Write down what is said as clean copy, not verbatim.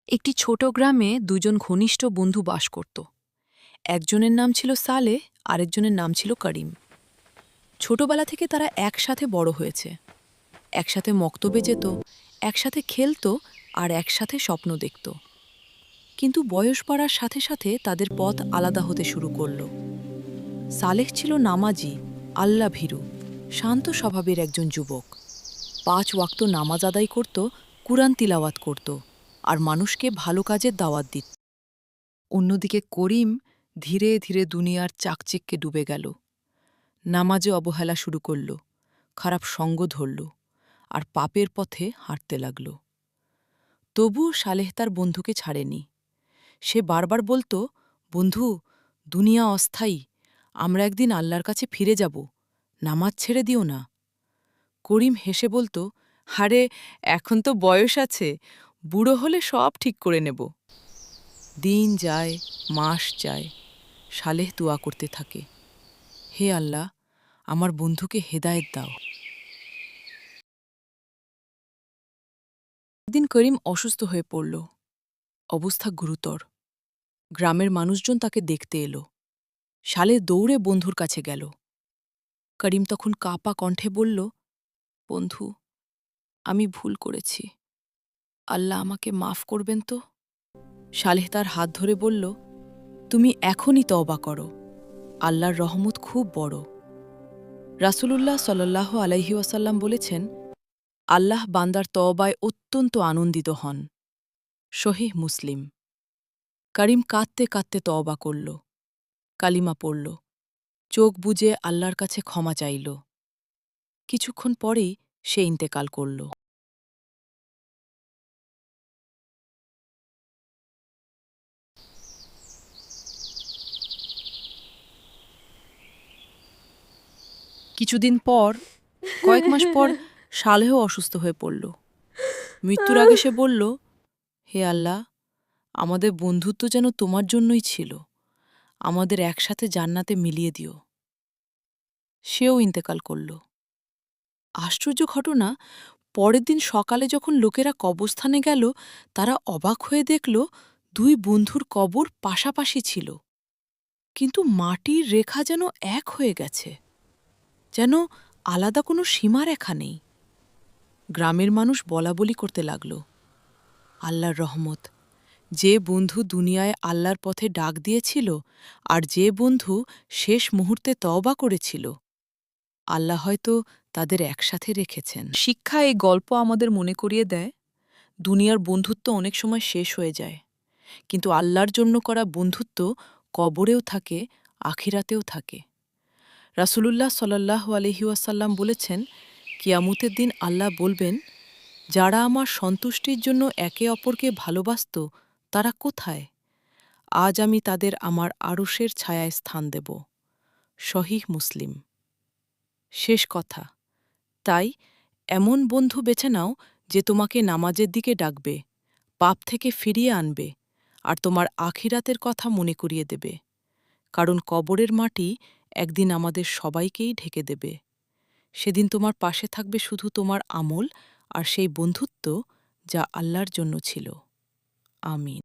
একটি ছোট গ্রামে দুজন ঘনিষ্ঠ বন্ধু বাস করত। একজনের নাম ছিল সালেহ, আরেকজনের নাম ছিল করিম। ছোটবেলা থেকে তারা একসাথে বড় হয়েছে, একসাথে মক্তবে যেত, একসাথে খেলত আর একসাথে স্বপ্ন দেখত। কিন্তু বয়স বাড়ার সাথে সাথে তাদের পথ আলাদা হতে শুরু করল। সালেহ ছিল নামাজি, আল্লাহ ভীরু, শান্ত স্বভাবের একজন যুবক। 5 ওয়াক্ত নামাজ আদায় করত, কুরআন তিলাওয়াত করত আর মানুষকে ভালো কাজের দাওয়াত দিত। অন্যদিকে করিম ধীরে ধীরে দুনিয়ার চাকচিক্যে ডুবে গেল। নামাজে অবহেলা শুরু করল, খারাপ সঙ্গ ধরল আর পাপের পথে হাঁটতে লাগল। তবুও সালেহ তার বন্ধুকে ছাড়েনি। সে বারবার বলতো, বন্ধু, দুনিয়া অস্থায়ী, আমরা একদিন আল্লাহর কাছে ফিরে যাব, নামাজ ছেড়ে দিও না। করিম হেসে বলতো, আরে এখন তো বয়স আছে, বুড়ো হলে সব ঠিক করে নেব। দিন যায়, মাস যায়, সালেহ দোয়া করতে থাকে, হে আল্লাহ, আমার বন্ধুকে হেদায়েত দাও। একদিন করিম অসুস্থ হয়ে পড়ল, অবস্থা গুরুতর। গ্রামের মানুষজন তাকে দেখতে এলো। সালেহ দৌড়ে বন্ধুর কাছে গেল। করিম তখন কাঁপা কণ্ঠে বলল, বন্ধু, আমি ভুল করেছি, আল্লাহ আমাকে মাফ করবেন তো? সালেহ তার হাত ধরে বলল, তুমি এখনই তওবা করো, আল্লাহর রহমত খুব বড়। রাসূলুল্লাহ সাল্লাল্লাহু আলাইহি ওয়াসাল্লাম বলেছেন, আল্লাহ বান্দার তওবায় অত্যন্ত আনন্দিত হন। সহিহ মুসলিম। করিম কাঁদতে কাঁদতে তওবা করল, কালিমা পড়ল, চোখ বুজে আল্লাহর কাছে ক্ষমা চাইল। কিছুক্ষণ পরেই সে ইন্তেকাল করল। কিছুদিন পর, কয়েক মাস পর, সালেহ অসুস্থ হয়ে পড়ল। মৃত্যুর আগে সে বলল, হে আল্লাহ, আমাদের বন্ধুত্ব যেন তোমার জন্যই ছিল, আমাদের একসাথে জান্নাতে মিলিয়ে দিও। সেও ইন্তেকাল করল। আশ্চর্য ঘটনা, পরের দিন সকালে যখন লোকেরা কবরস্থানে গেল, তারা অবাক হয়ে দেখল 2 বন্ধুর কবর পাশাপাশি ছিল, কিন্তু মাটির রেখা যেন এক হয়ে গেছে, যেন আলাদা কোনো সীমারেখা নেই। গ্রামের মানুষ বলাবলি করতে লাগল, আল্লাহর রহমত, যে বন্ধু দুনিয়ায় আল্লাহর পথে ডাক দিয়েছিল আর যে বন্ধু শেষ মুহূর্তে তওবা করেছিল, আল্লাহ হয়তো তাদের একসাথে রেখেছেন। শিক্ষা এই গল্প আমাদের মনে করিয়ে দেয়, দুনিয়ার বন্ধুত্ব অনেক সময় শেষ হয়ে যায়, কিন্তু আল্লাহর জন্য করা বন্ধুত্ব কবরেও থাকে, আখিরাতেও থাকে। রাসূলুল্লাহ সাল্লাল্লাহু আলাইহি ওয়াসাল্লাম বলেছেন, কিয়ামতের দিন আল্লাহ বলবেন, যারা আমার সন্তুষ্টির জন্য একে অপরকে ভালোবাসত, তারা কোথায়? আজ আমি তাদের আমার আরশের ছায়ায় স্থান দেব। সহিহ মুসলিম। শেষ কথা, তাই এমন বন্ধু বেছে নাও যে তোমাকে নামাজের দিকে ডাকবে, পাপ থেকে ফিরিয়ে আনবে আর তোমার আখিরাতের কথা মনে করিয়ে দেবে, কারণ কবরের মাটি একদিন আমাদের সবাইকেই ঢেকে দেবে। সেদিন তোমার পাশে থাকবে শুধু তোমার আমল আর সেই বন্ধুত্ব যা আল্লাহর জন্য ছিল। আমিন।